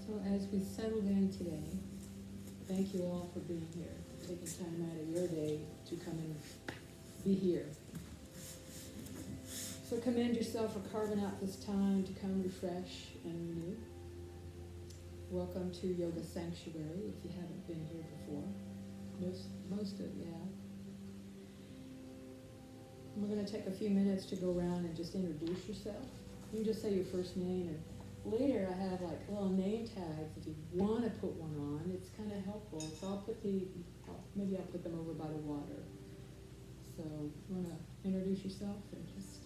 So as we settled in today, thank you all for being here, taking time out of your day to come and be here. So commend yourself for carving out this time to come refresh and renew. Welcome to Yoga Sanctuary if you haven't been here before. Most of you have. And we're going to take a few minutes to go around and just introduce yourself. You can just say your first name, and later I have like little name tags if you want to put one on. It's kind of helpful. So maybe I'll put them over by the water. So you want to introduce yourself and just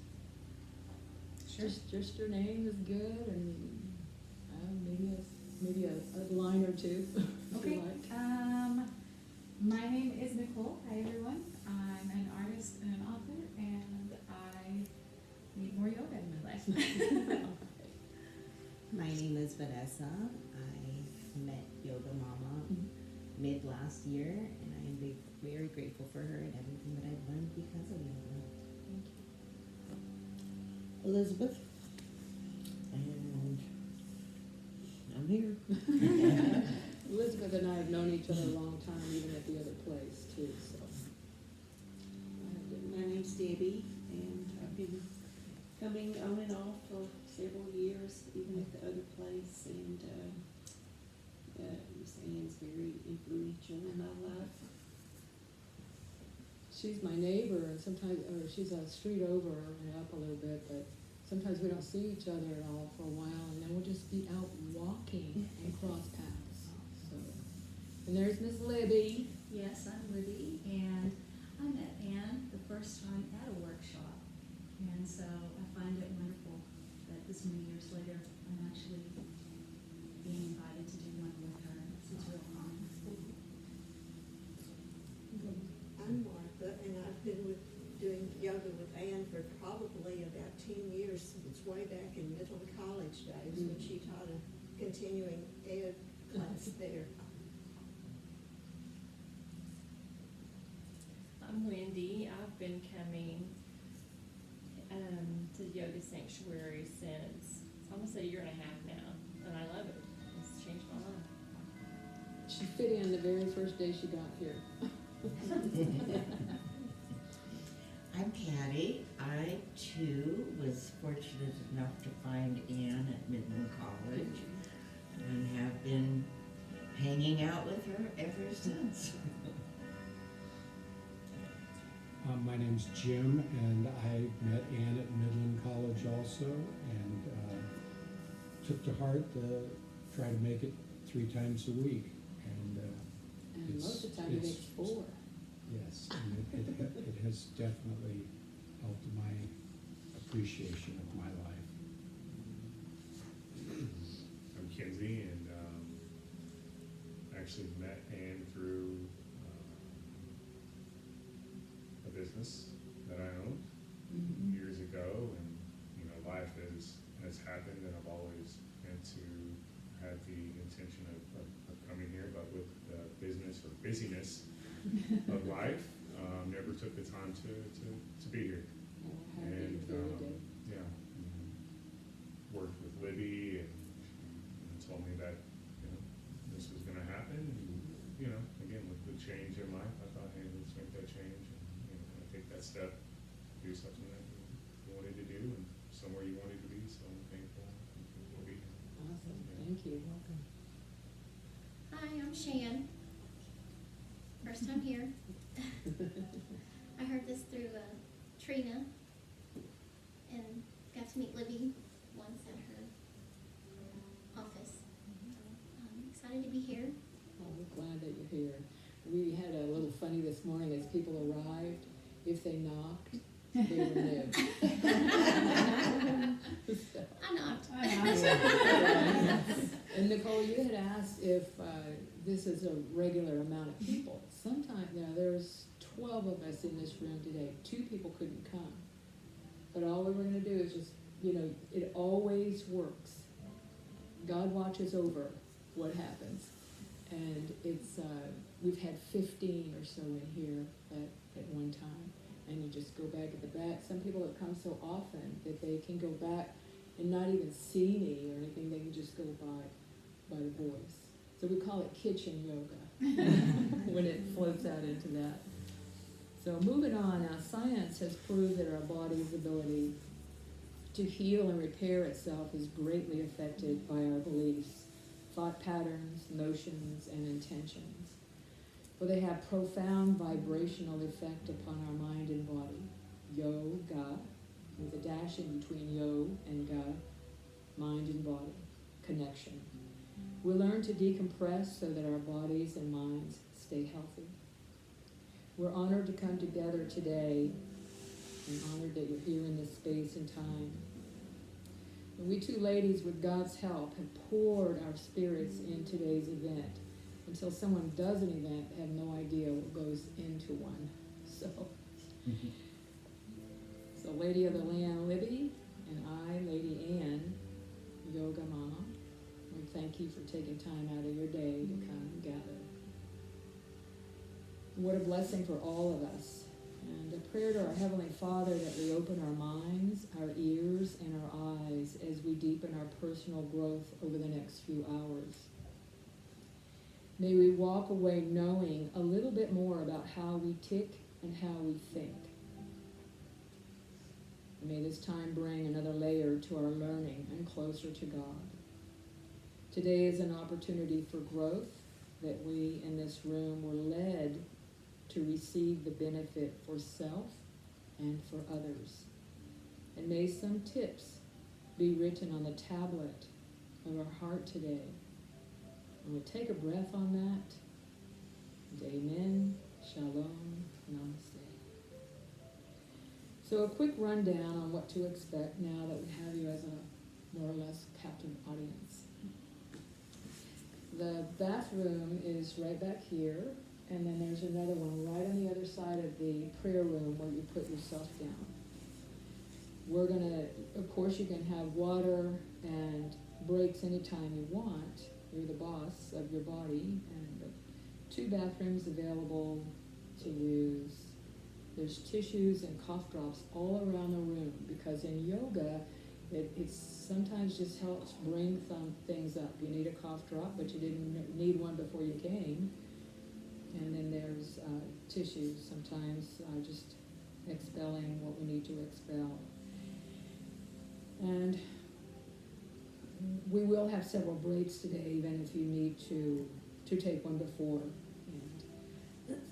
your name is good, and maybe a line or two. Okay. Like. My name is Nicole. Hi everyone. I'm an artist and an author, and I need more yoga in my life. My name is Vanessa. I met Yoga Mama mid last year, and I am very grateful for her and everything that I've learned because of yoga. Thank you. Elizabeth, and I'm here. Elizabeth and I have known each other a long time, even at the other place too. So. My name's Debbie, and I've been coming on and off for several years, even at the other place, and Miss Ann's very influential in my life. She's my neighbor, and sometimes, or she's a street over and up a little bit, but sometimes we don't see each other at all for a while, and then we'll just be out walking and cross paths. So, and there's Miss Libby. Yes, I'm Libby, and I met Ann the first time at a workshop, and so I find it wonderful that this many years later I'm actually being invited to do one with her. It's a real honor. I'm Martha, and I've been doing yoga with Ann for probably about 10 years. It's way back in Midland College days when she taught a continuing ed class there. I'm Wendy. I've been coming to Yoga Sanctuary since it's almost a year and a half now, and I love it. It's changed my life. She fit in the very first day she got here. I'm Patty. I too was fortunate enough to find Ann at Midland College and have been hanging out with her ever since. My name's Jim, and I met Ann at Midland College also, and took to heart the try to make it 3 times a week. And Most of the time it makes 4. Yes, and it has definitely helped my appreciation of my life. I'm Kinsey, and actually met Ann through a business that I owned years ago, and life has happened, and I've always had the intention of coming here, but with the business or busyness of life, never took the time to be here. And worked with Libby, and told me that this was going to happen. And, again, with the change in life, I thought, hey, let's make that change and kind of take that step, do something that you wanted to do, and somewhere you wanted to be. So I'm thankful to be here. Awesome. Thank you. Welcome. Hi, I'm Shan. First time here. I heard this through Trina and got to meet Libby once at her office. I'm excited to be here. Oh, we're glad that you're here. We had a little funny this morning as people arrived. If they knocked, they were new. I knocked. And Nicole, you had asked if this is a regular amount of people. Sometimes, there's 12 of us in this room today. 2 people couldn't come. But all we were going to do is just, it always works. God watches over what happens. And it's, we've had 15 or so in here at one time. And you just go back at the back. Some people have come so often that they can go back and not even see me or anything. They can just go by. by the voice. So we call it kitchen yoga when it floats out into that. So moving on, now science has proved that our body's ability to heal and repair itself is greatly affected by our beliefs, thought patterns, notions, and intentions. For they have profound vibrational effect upon our mind and body. Yoga, with a dash in between yo and ga, mind and body, connection. We learn to decompress so that our bodies and minds stay healthy. We're honored to come together today and honored that you're here in this space and time. And we two ladies, with God's help, have poured our spirits in today's event. Until someone does an event, have no idea what goes into one. So Lady of the Land, Libby, and I, Lady Ann, Yoga Mama, we thank you for taking time out of your day to come and gather. What a blessing for all of us. And a prayer to our Heavenly Father that we open our minds, our ears, and our eyes as we deepen our personal growth over the next few hours. May we walk away knowing a little bit more about how we tick and how we think. May this time bring another layer to our learning and closer to God. Today is an opportunity for growth that we in this room were led to receive the benefit for self and for others. And may some tips be written on the tablet of our heart today. And we'll take a breath on that. And amen, shalom, namaste. So a quick rundown on what to expect now that we have you as a more or less captive audience. The bathroom is right back here, and then there's another one right on the other side of the prayer room where you put yourself down. We're gonna, of course you can have water and breaks anytime you want. You're the boss of your body, and 2 bathrooms available to use. There's tissues and cough drops all around the room, because in yoga, it sometimes just helps bring some things up. You need a cough drop, but you didn't need one before you came. And then there's tissues, sometimes just expelling what we need to expel. And we will have several breaks today, even if you need to take one before.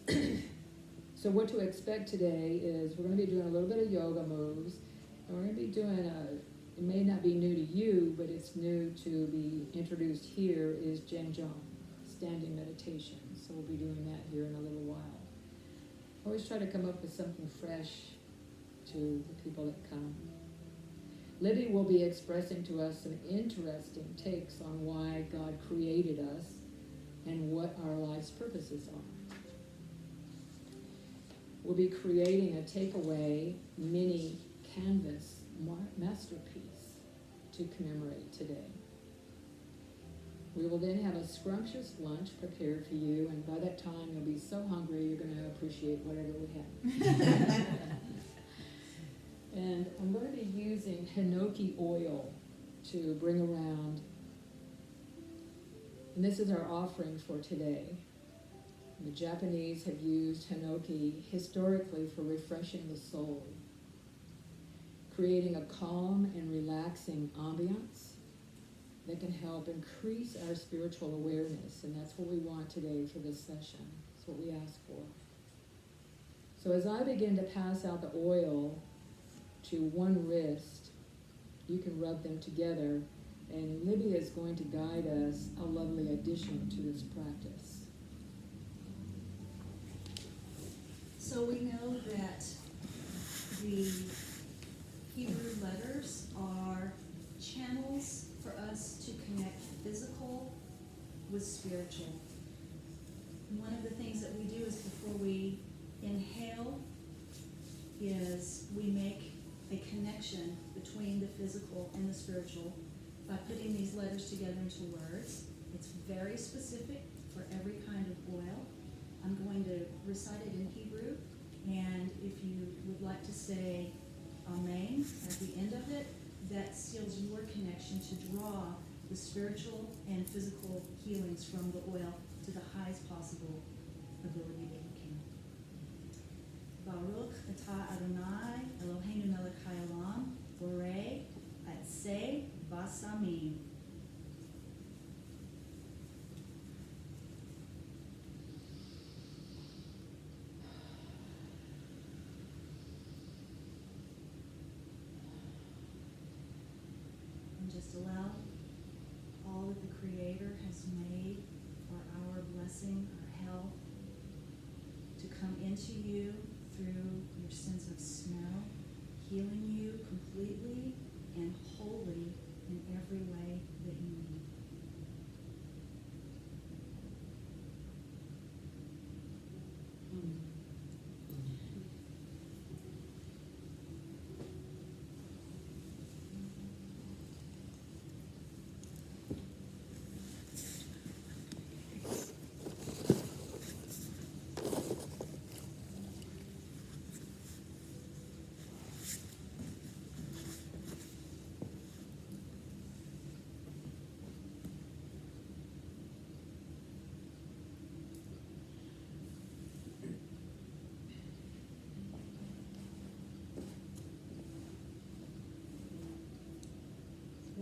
And so what to expect today is we're going to be doing a little bit of yoga moves, and we're going to be doing it may not be new to you, but it's new to be introduced here, is Zhang Zhong Standing meditation. So we'll be doing that here in a little while. I always try to come up with something fresh to the people that come. Libby will be expressing to us some interesting takes on why God created us and what our life's purposes are. We'll be creating a takeaway mini canvas masterpiece to commemorate today. We will then have a scrumptious lunch prepared for you, and by that time you'll be so hungry you're going to appreciate whatever we have. And I'm going to be using hinoki oil to bring around, and this is our offering for today. The Japanese have used hinoki historically for refreshing the soul, creating a calm and relaxing ambiance that can help increase our spiritual awareness, and that's what we want today for this session. That's what we ask for. So as I begin to pass out the oil to one wrist, you can rub them together, and Libby is going to guide us a lovely addition to this practice. So we know that the Hebrew letters are channels for us to connect physical with spiritual. And one of the things that we do is before we inhale is we make a connection between the physical and the spiritual by putting these letters together into words. It's very specific for every kind of oil. I'm going to recite it in Hebrew, and if you would like to say Amen at the end of it, that seals your connection to draw the spiritual and physical healings from the oil to the highest possible ability that you can. Baruch atah Adonai Eloheinu melech haolam borei atzei basamim. And just allow all that the Creator has made for our blessing, our health, to come into you through your sense of smell, healing you completely and wholly in every way that you need.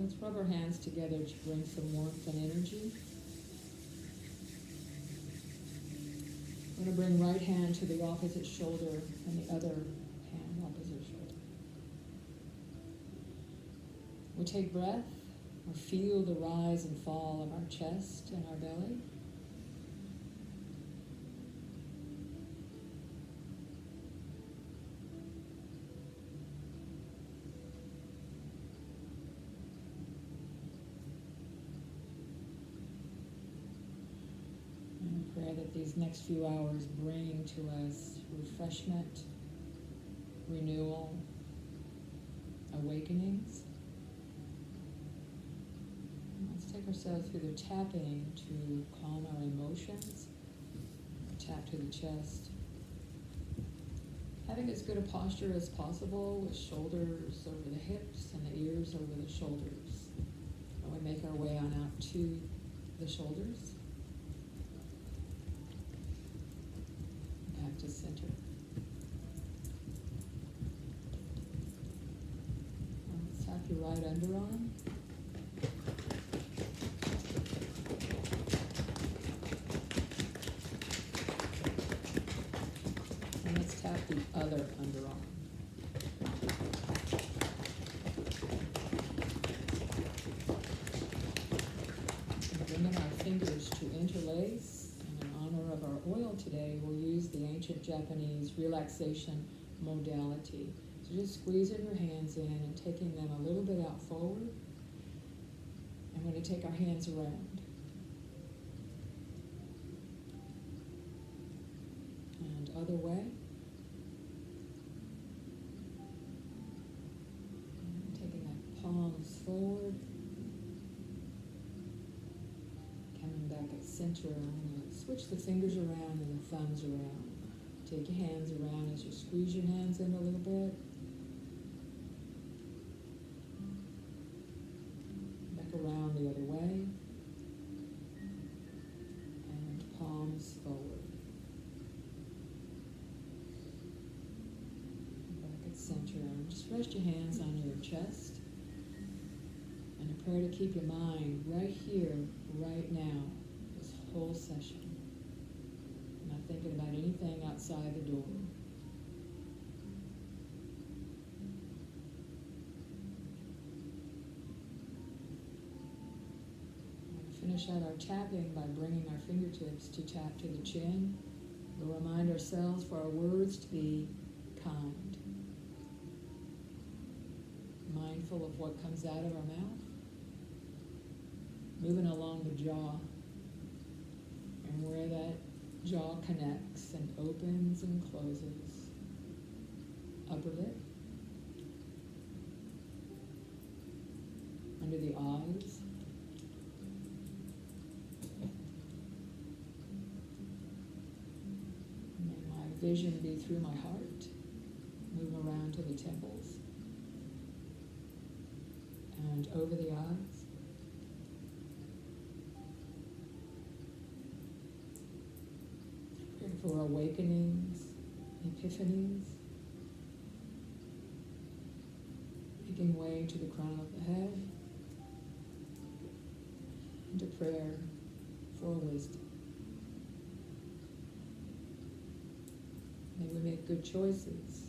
Let's rub our hands together to bring some warmth and energy. I'm going to bring right hand to the opposite shoulder and the other hand opposite shoulder. We take breath, or feel the rise and fall of our chest and our belly. Pray that these next few hours bring to us refreshment, renewal, awakenings. And let's take ourselves through the tapping to calm our emotions. Tap to the chest. Having as good a posture as possible with shoulders over the hips and the ears over the shoulders. And we make our way on out to the shoulders. Back to center. Let's tap your right underarm. And let's tap the other underarm. And bringing our fingers to interlace. Of our oil today, we'll use the ancient Japanese relaxation modality. So just squeezing your hands in and taking them a little bit out forward. And we're going to take our hands around. And other way. And taking that palms forward. Coming back at center. Switch the fingers around and the thumbs around. Take your hands around as you squeeze your hands in a little bit. Back around the other way. And palms forward. Back at center. And just rest your hands on your chest. And a prayer to keep your mind right here, right now, this whole session. Not thinking about anything outside the door. We'll finish out our tapping by bringing our fingertips to tap to the chin. We'll remind ourselves for our words to be kind. Mindful of what comes out of our mouth. Moving along the jaw. And where that jaw connects and opens and closes. Upper lip. Under the eyes. And may my vision be through my heart. Move around to the temples. And over the eyes. for awakenings, epiphanies, making way to the crown of the head, into prayer for wisdom. May we make good choices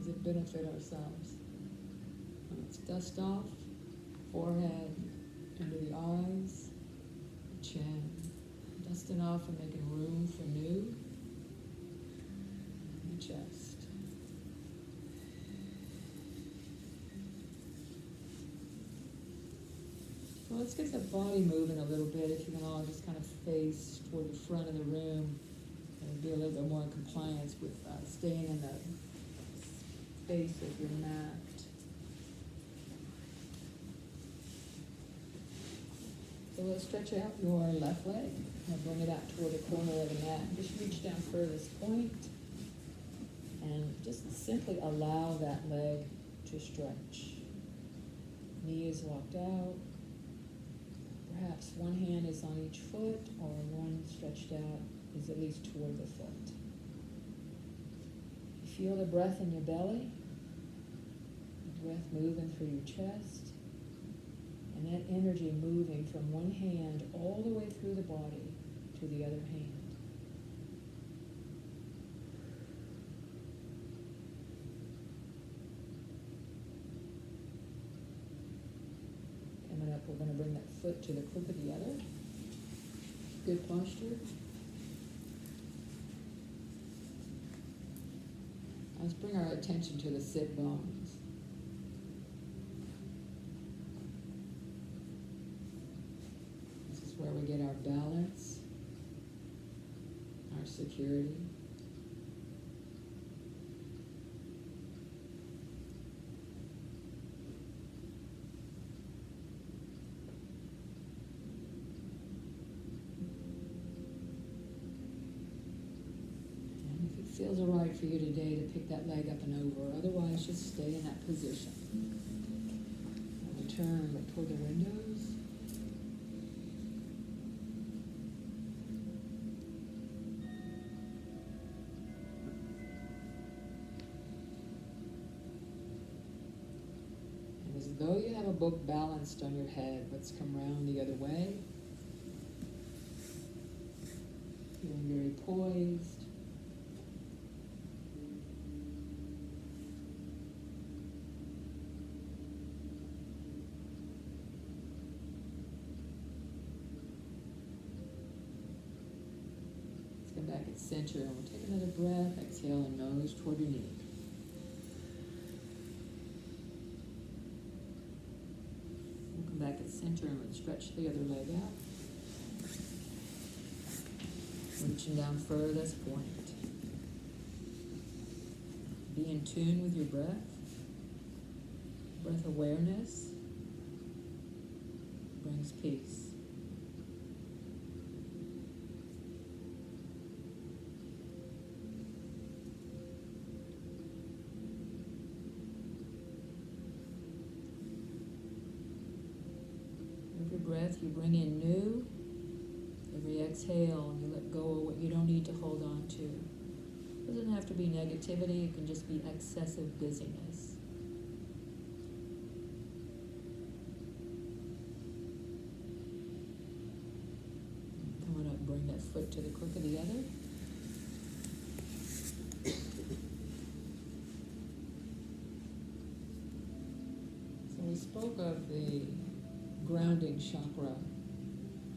that benefit ourselves. Let's dust off, forehead, under the eyes, the chin, dusting off and making room for new, in the chest. Well, let's get the body moving a little bit. If you can all just kind of face toward the front of the room and be a little bit more in compliance with staying in the space of your mat. So let's stretch out your left leg and bring it out toward the corner of the mat. Just reach down furthest point and just simply allow that leg to stretch. Knee is walked out. Perhaps one hand is on each foot or one stretched out is at least toward the foot. You feel the breath in your belly, the breath moving through your chest, and that energy moving from one hand all the way through the body to the other hand. Coming up, we're going to bring that foot to the crook of the other. Good posture. Let's bring our attention to the sit bones. This is where we get our balance, our security. Feels all right for you today to pick that leg up and over. Otherwise, just stay in that position. And we turn toward the windows. And as though you have a book balanced on your head, let's come round the other way. Feeling very poised. Back at center, and we'll take another breath. Exhale and nose toward your knee. We'll come back at center and we'll stretch the other leg out. Reaching down furthest point. Be in tune with your breath. Breath awareness brings peace. Every breath you bring in new, every exhale you let go of what you don't need to hold on to. It doesn't have to be negativity, it can just be excessive busyness. Coming up, bring that foot to the crook of the other. So we spoke of the grounding chakra,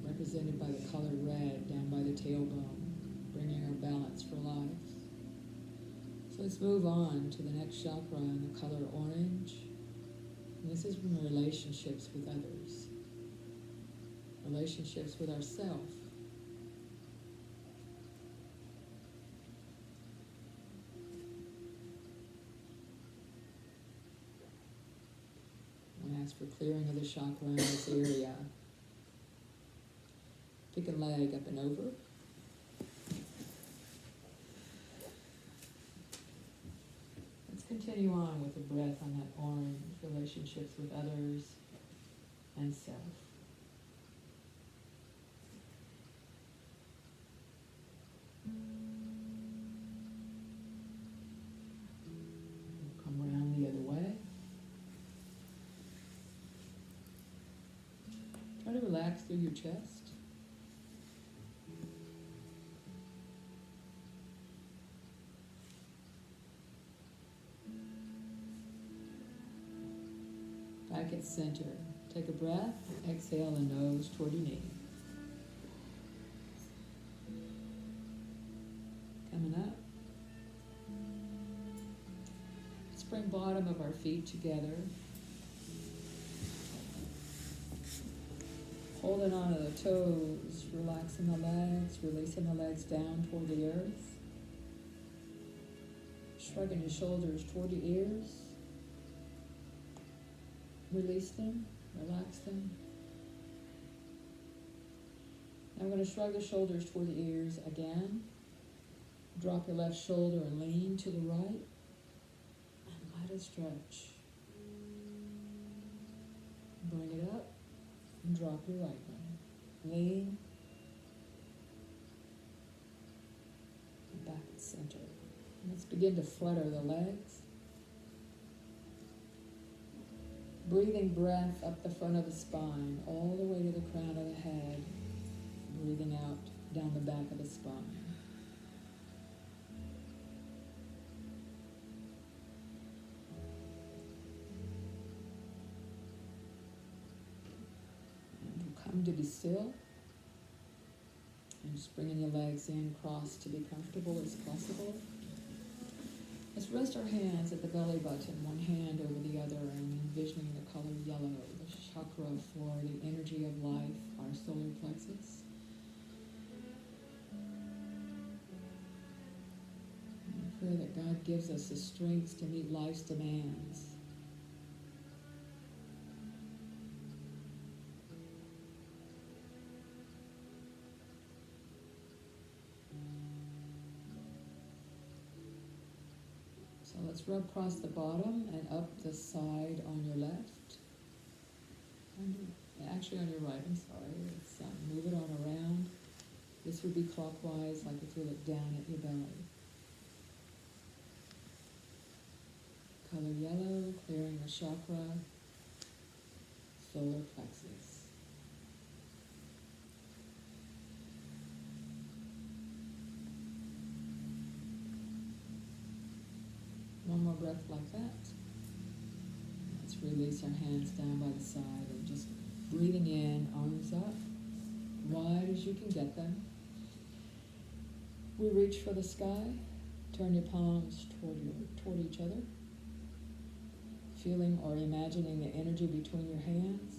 represented by the color red down by the tailbone, bringing our balance for life. So let's move on to the next chakra in the color orange. And this is from relationships with others, relationships with ourselves. Ask for clearing of the chakra in this area. Pick a leg up and over. Let's continue on with the breath on that orange, relationships with others and self. Try to relax through your chest. Back at center. Take a breath. Exhale the nose toward your knee. Coming up. Let's bring bottom of our feet together. Holding on to the toes, relaxing the legs, releasing the legs down toward the earth. Shrugging your shoulders toward your ears. Release them, relax them. Now we're going to shrug the shoulders toward the ears again. Drop your left shoulder and lean to the right. And let it stretch. Bring it up and drop your right one. Lean. And back at center. Let's begin to flutter the legs. Breathing breath up the front of the spine, all the way to the crown of the head. Breathing out down the back of the spine. And we'll come to be still. And just bringing your legs in, cross to be comfortable as possible. Let's rest our hands at the belly button, one hand over the other, and envisioning the color yellow, the chakra for the energy of life, our solar plexus. And I pray that God gives us the strength to meet life's demands. So let's rub across the bottom and up the side on your left. Actually on your right, I'm sorry. Let's move it on around. This would be clockwise, like if you look down at your belly. Color yellow, clearing the chakra, solar plexus. One more breath like that. Let's release our hands down by the side and just breathing in, arms up, wide as you can get them. We reach for the sky. Turn your palms toward each other. Feeling or imagining the energy between your hands.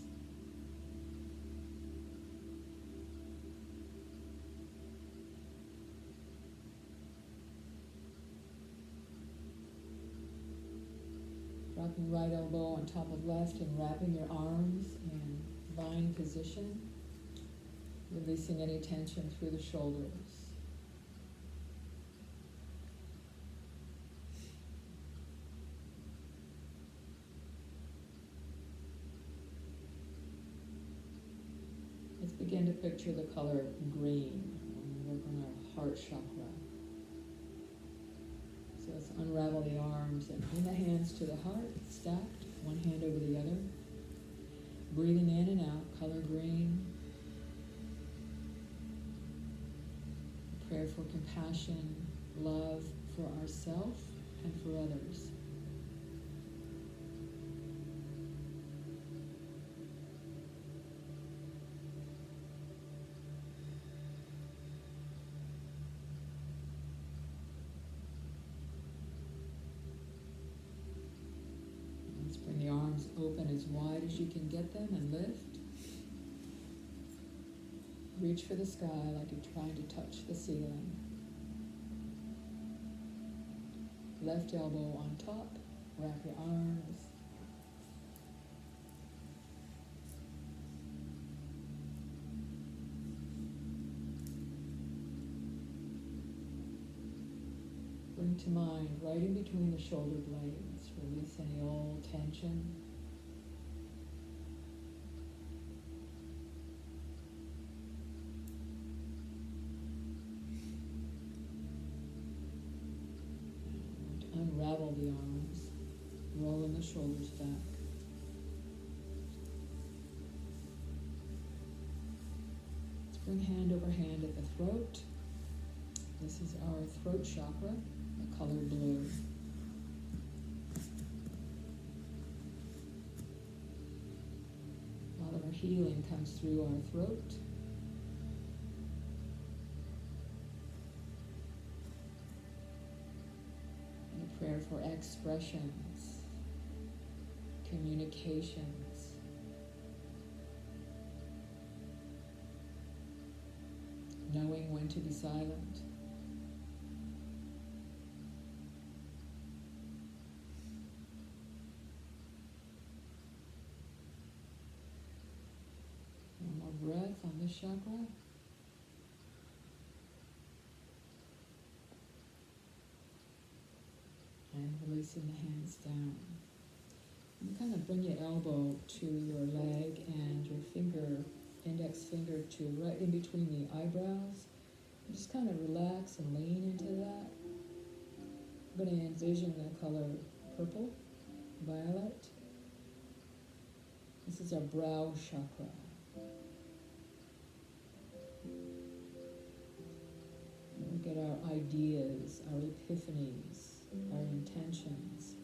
Dropping right elbow on top of left and wrapping your arms in vine position. Releasing any tension through the shoulders. Let's begin to picture the color green when we work on our heart chakra. So let's unravel the arms and bring the hands to the heart, stacked, one hand over the other. Breathing in and out, color green. Prayer for compassion, love for ourselves and for others. Bring the arms open as wide as you can get them and lift. Reach for the sky like you're trying to touch the ceiling. Left elbow on top, wrap your arms. Bring to mind right in between the shoulder blades. Release any old tension. Unravel the arms, rolling the shoulders back. Bring hand over hand at the throat. This is our throat chakra, the color blue. A lot of our healing comes through our throat. And a prayer for expressions, communications, knowing when to be silent. One more breath on this chakra. And releasing the hands down. And kind of bring your elbow to your leg and your finger, index finger to right in between the eyebrows. And just kind of relax and lean into that. I'm going to envision the color purple, violet. This is our brow chakra. We get our ideas, our epiphanies, our intentions.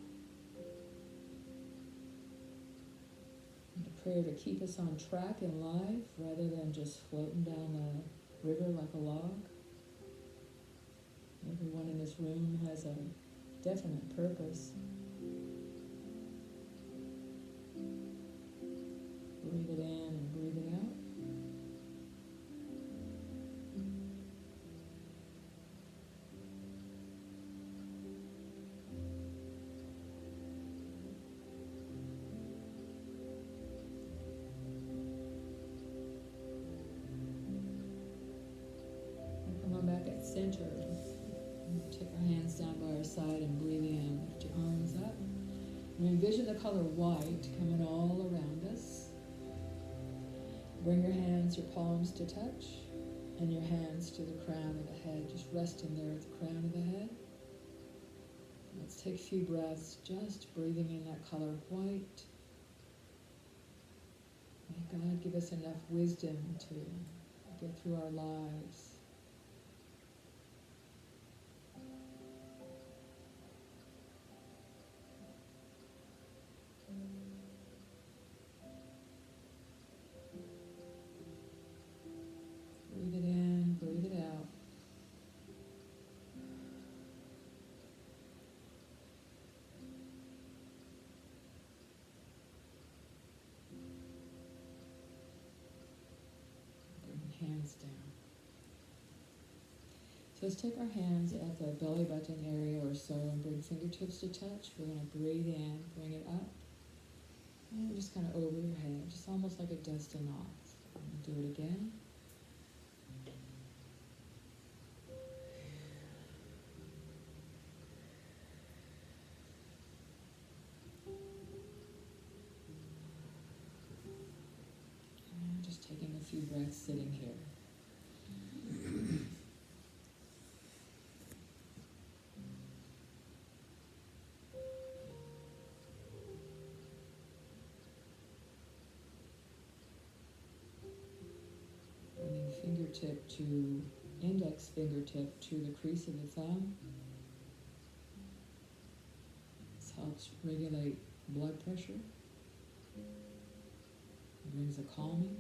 And a prayer to keep us on track in life rather than just floating down the river like a log. Everyone in this room has a definite purpose. Breathe it in and breathe it out. And come on back at center. Take our hands down by our side and breathe in. Lift your arms up. And envision the color white coming all around us. Bring your hands, your palms to touch, and your hands to the crown of the head. Just resting there at the crown of the head. Let's take a few breaths, just breathing in that color white. May God give us enough wisdom to get through our lives. Breathe it in, breathe it out. Bring your hands down. So let's take our hands at the belly button area or so and bring fingertips to touch. We're going to breathe in, bring it up, and just kind of over your head, just almost like a dusting off. Do it again. And just taking a few breaths sitting here. Bringing fingertip to, index fingertip to the crease of the thumb. This helps regulate blood pressure. It brings a calming.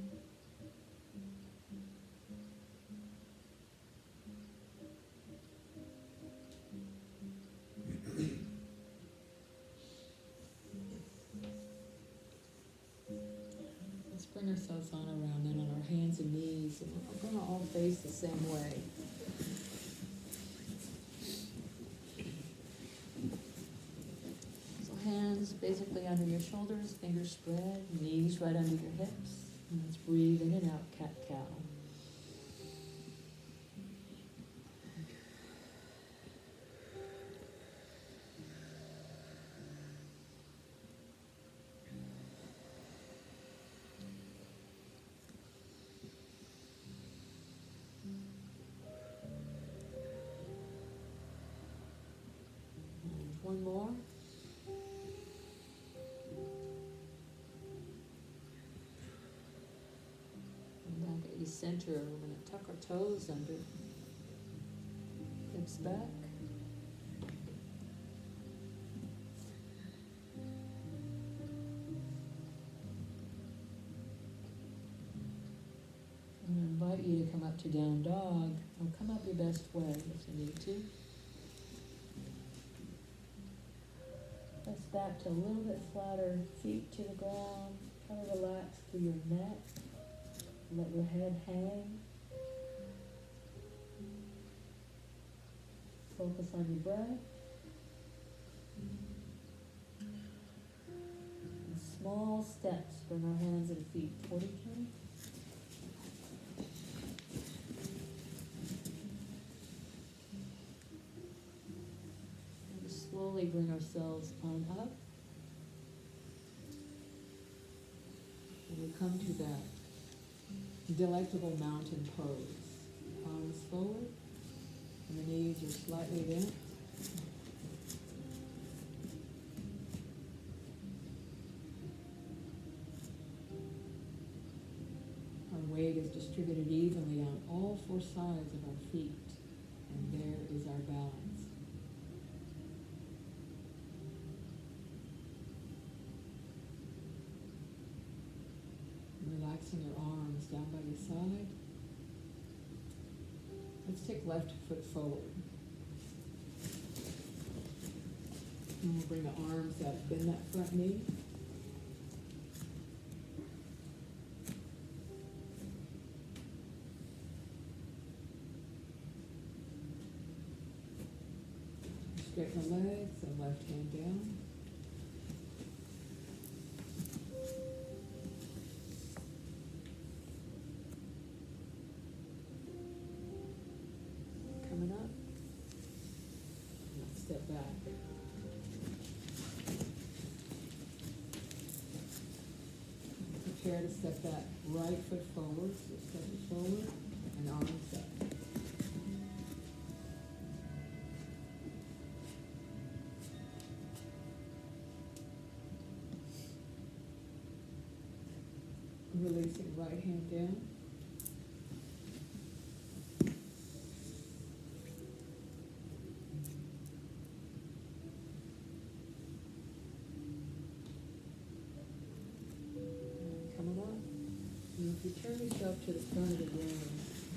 Let's bring ourselves on around then on our hands and knees, and we're going to all face the same way. So hands basically under your shoulders, fingers spread, knees right under your hips. And let's breathe in and out, cat-cow. One more. And back at your center. We're gonna tuck our toes under. Hips back. I'm gonna invite you to come up to down dog, or come up your best way if you need to. Press back to a little bit flatter feet to the ground. Kind of relax through your neck. Let your head hang. Focus on your breath. And small steps, bring our hands and feet toward each other. And slowly bring ourselves on up. And we come to that delectable mountain pose. Palms forward, and the knees are slightly bent. Our weight is distributed evenly on all four sides of our feet, and there is our balance. Relaxing your arms down by your side. Let's take left foot forward. And we'll bring the arms up, bend that front knee. Straighten the legs and left hand down. Coming up. Let's step back. Prepare to step back. Right foot forward. So step it forward and arms up. Releasing right hand down. And coming up. And if you turn yourself to the front of the room,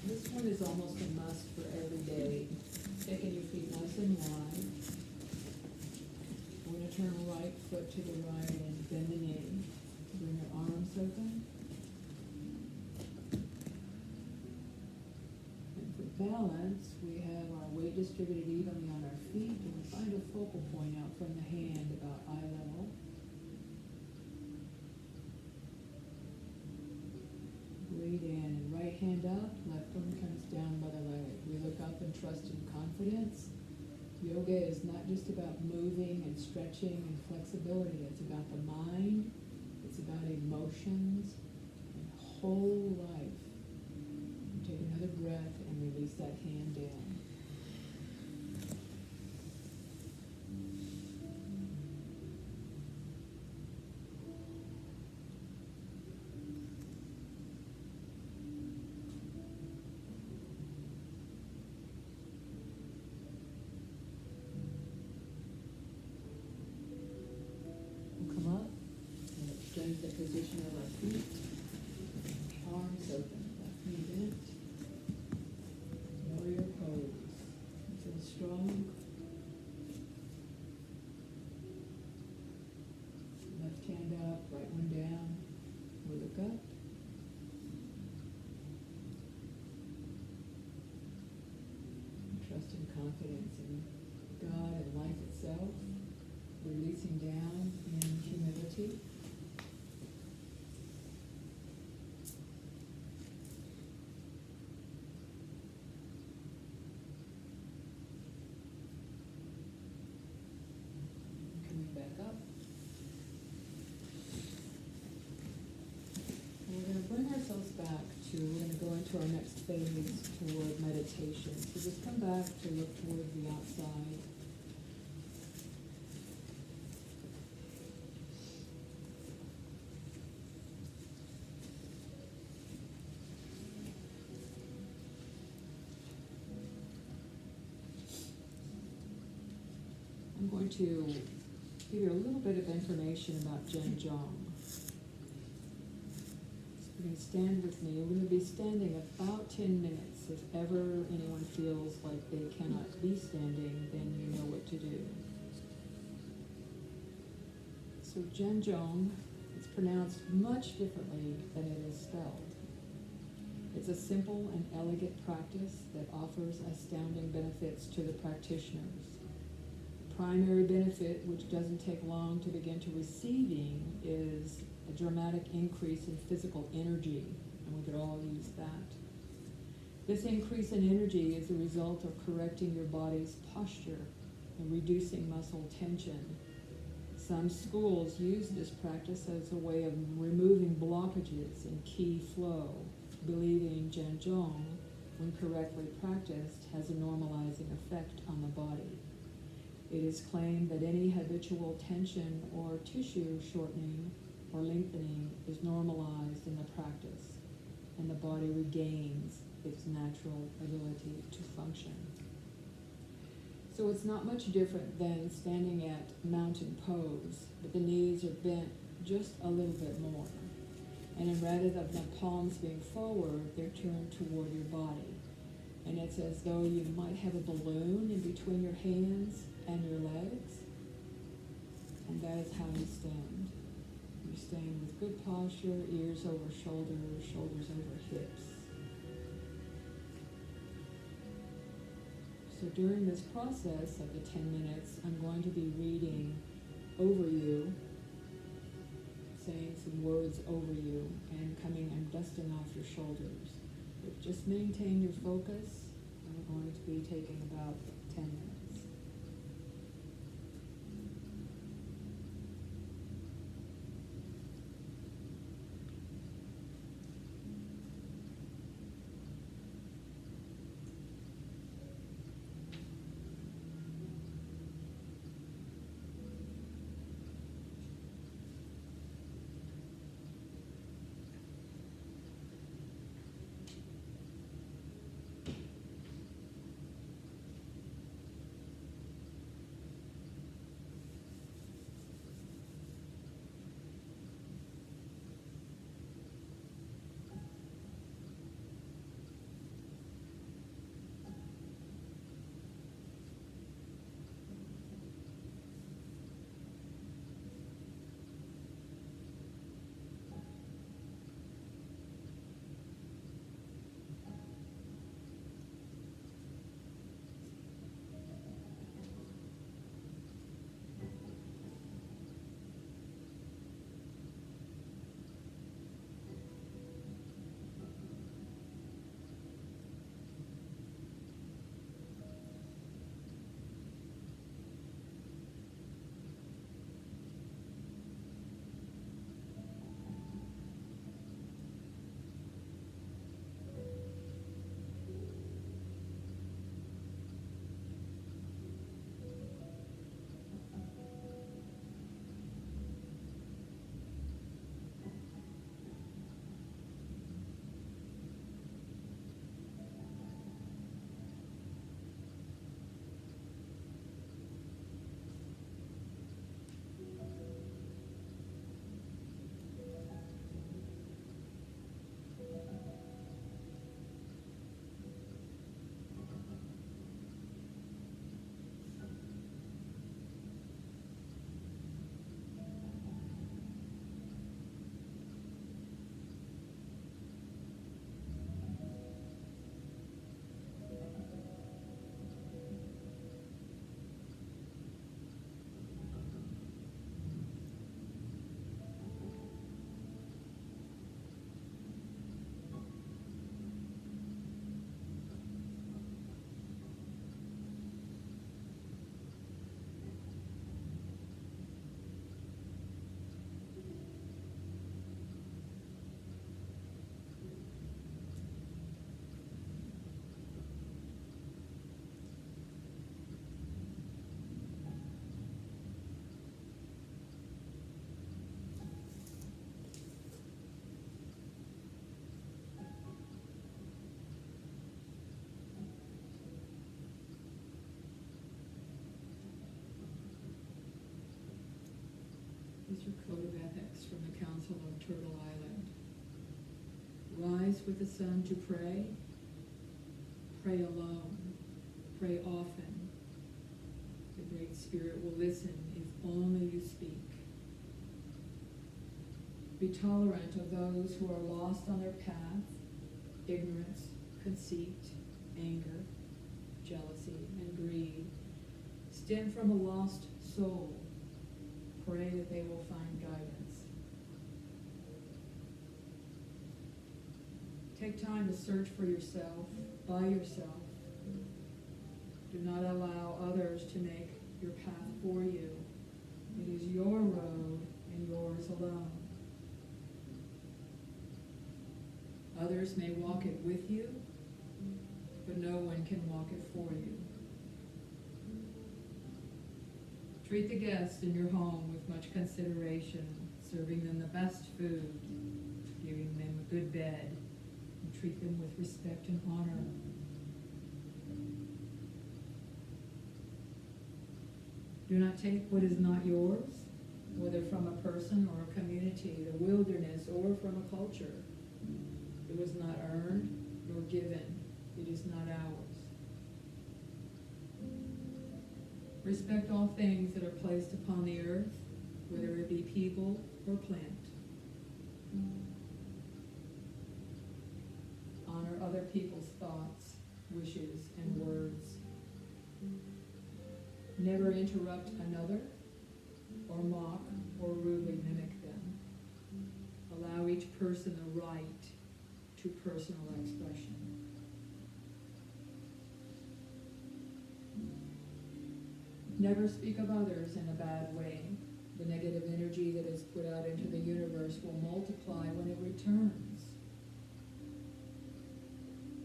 this one is almost a must for every day. Taking your feet nice and wide. We're going to turn right foot to the right and bend the knee. Bring your arms open. And for balance, we have our weight distributed evenly on our feet, and we find a focal point out from the hand about eye level. Breathe in, and right hand up, left one comes down by the leg. We look up in trust and confidence. Yoga is not just about moving and stretching and flexibility. It's about the mind. It's about emotions and whole life. Take another breath and release that hand down. We'll come up and exchange the position of our feet. Arms open, left knee bent. Warrior pose. Feel strong. Left hand up, right one down. We look up. Trust and confidence in God and life itself. Releasing down in humility. Coming back up. And we're going to bring ourselves back to, we're going to go into our next phase toward meditation. So just come back to look toward the outside. to give you a little bit of information about Zhang Zhong. You're going to stand with me. We're going to be standing about 10 minutes. If ever anyone feels like they cannot be standing, then you know what to do. So Zhang Zhong is pronounced much differently than it is spelled. It's a simple and elegant practice that offers astounding benefits to the practitioners. The primary benefit, which doesn't take long to begin to receiving, is a dramatic increase in physical energy, and we could all use that. This increase in energy is a result of correcting your body's posture and reducing muscle tension. Some schools use this practice as a way of removing blockages in ki flow, believing Zhang Zhong, when correctly practiced, has a normalizing effect on the body. It is claimed that any habitual tension or tissue shortening or lengthening is normalized in the practice, and the body regains its natural ability to function. So it's not much different than standing at mountain pose, but the knees are bent just a little bit more. And then rather than the palms being forward, they're turned toward your body. And it's as though you might have a balloon in between your hands and your legs. And that is how you stand. You stand with good posture, ears over shoulders, shoulders over hips. So during this process of the 10 minutes, I'm going to be reading over you, saying some words over you, and dusting off your shoulders. But just maintain your focus, and we're going to be taking about 10 minutes. a code of ethics from the Council of Turtle Island. Rise with the sun to pray. Pray alone. Pray often. The Great Spirit will listen if only you speak. Be tolerant of those who are lost on their path. Ignorance, conceit, anger, jealousy, and greed stem from a lost soul. Pray that they will find guidance. Take time to search for yourself, by yourself. Do not allow others to make your path for you. It is your road and yours alone. Others may walk it with you, but no one can walk it for you. Treat the guests in your home with much consideration, serving them the best food, giving them a good bed, and treat them with respect and honor. Do not take what is not yours, whether from a person or a community, the wilderness, or from a culture. It was not earned nor given. It is not ours. Respect all things that are placed upon the earth, whether it be people or plant. Honor other people's thoughts, wishes, and words. Never interrupt another, or mock, or rudely mimic them. Allow each person the right to personal expression. Never speak of others in a bad way. The negative energy that is put out into the universe will multiply when it returns.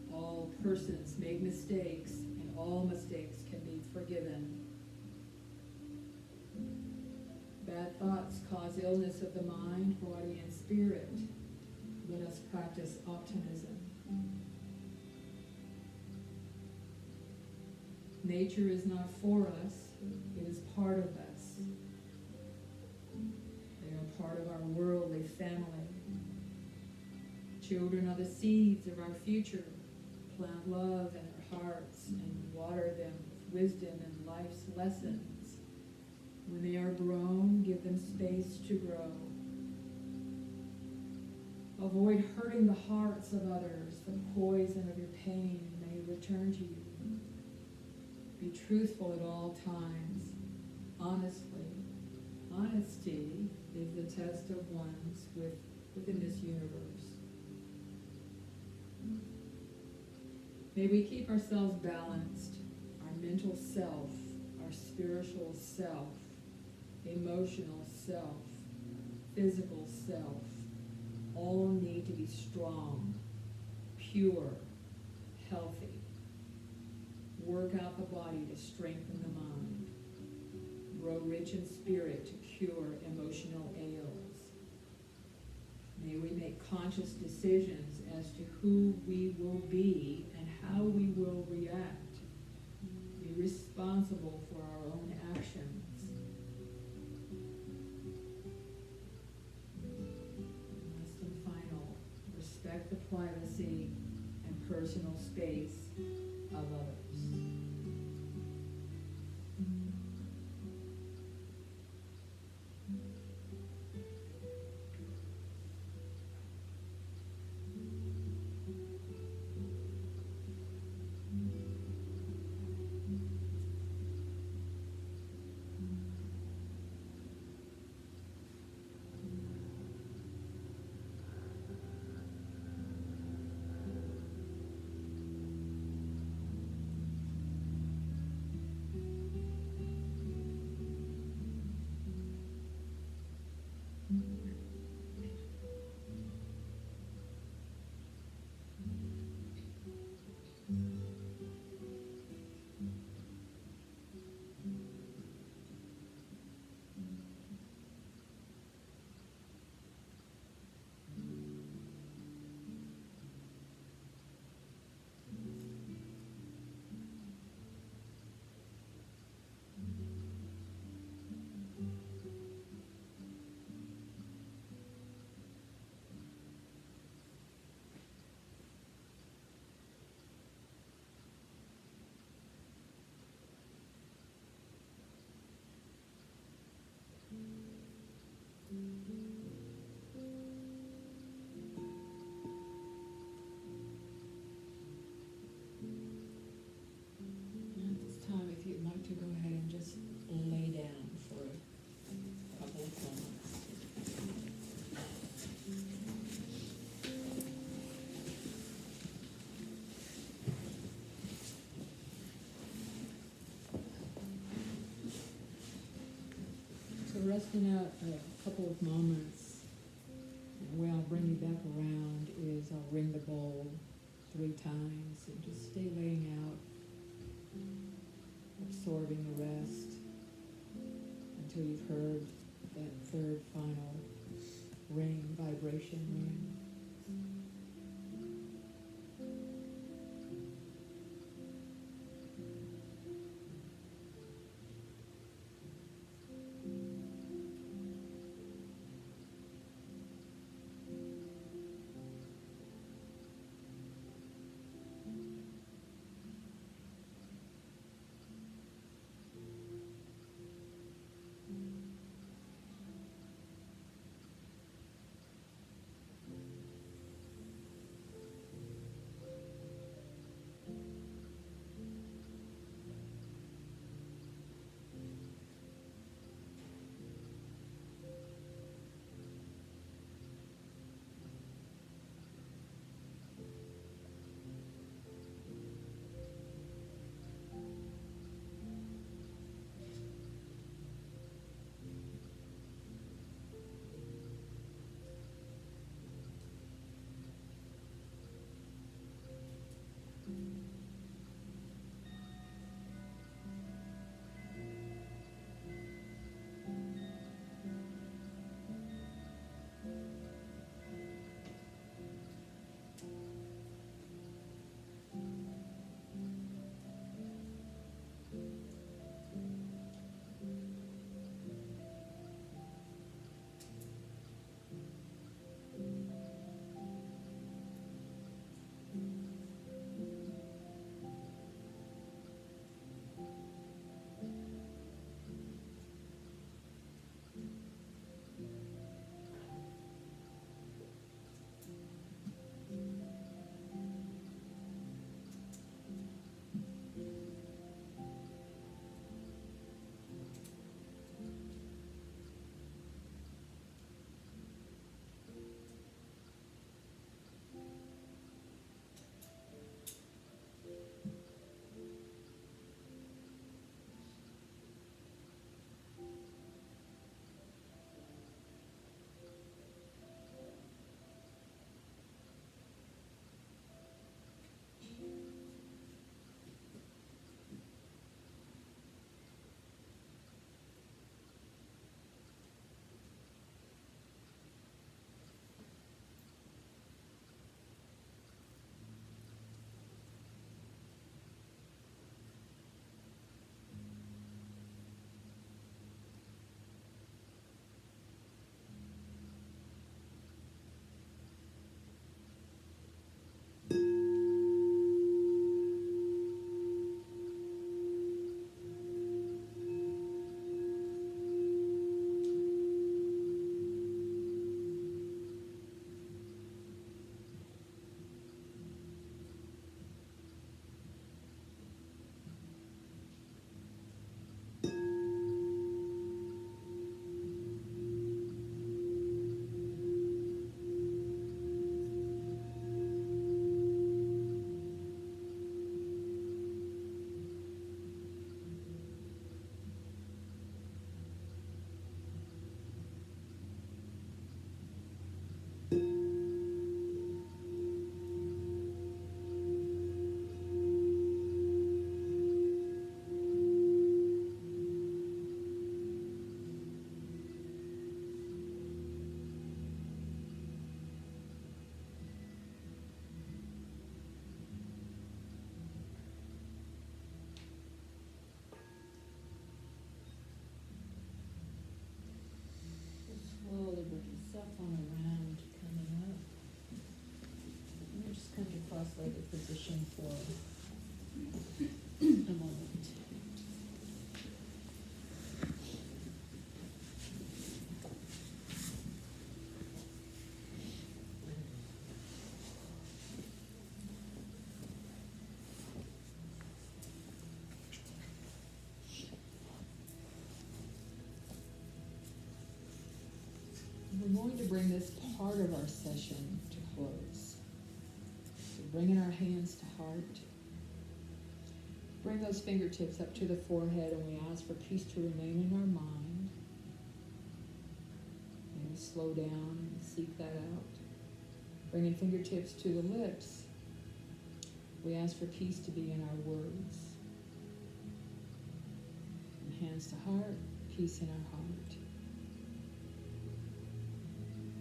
All persons make mistakes, and all mistakes can be forgiven. Bad thoughts cause illness of the mind, body, and spirit. Let us practice optimism. Nature is not for us, it is part of us. They are part of our worldly family. Children are the seeds of our future. Plant love in our hearts and water them with wisdom and life's lessons. When they are grown, give them space to grow. Avoid hurting the hearts of others. The poison of your pain may return to you. Be truthful at all times. Honestly. Honesty is the test of one's within this universe. May we keep ourselves balanced. Our mental self, our spiritual self, emotional self, physical self, all need to be strong, pure, healthy. Work out the body to strengthen the mind. Grow rich in spirit to cure emotional ails. May we make conscious decisions as to who we will be and how we will react. Be responsible for our own actions. Last and final, respect the privacy and personal space of others. resting out a couple of moments, and the way I'll bring you back around is I'll ring the bowl 3 times and just stay laying out, absorbing the rest until you've heard that third final ring, vibration ring. Slowly bring yourself on around, coming up. And just come to cross-legged position for a moment. We're going to bring this part of our session to close. So bringing our hands to heart. Bring those fingertips up to the forehead, and we ask for peace to remain in our mind. slow down and seek that out. Bringing fingertips to the lips, we ask for peace to be in our words. And hands to heart, peace in our heart.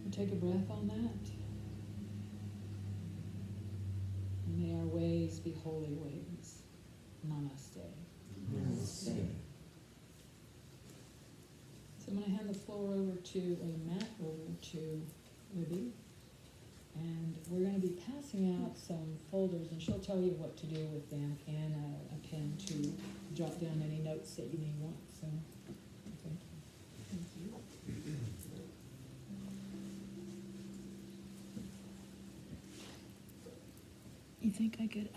And take a breath on that. And may our ways be holy ways. Namaste. Namaste. So I'm going to hand the floor over to, or the mat over to Libby. And we're going to be passing out some folders, and she'll tell you what to do with them, and a pen to jot down any notes that you may want. So, thank you. You think I could?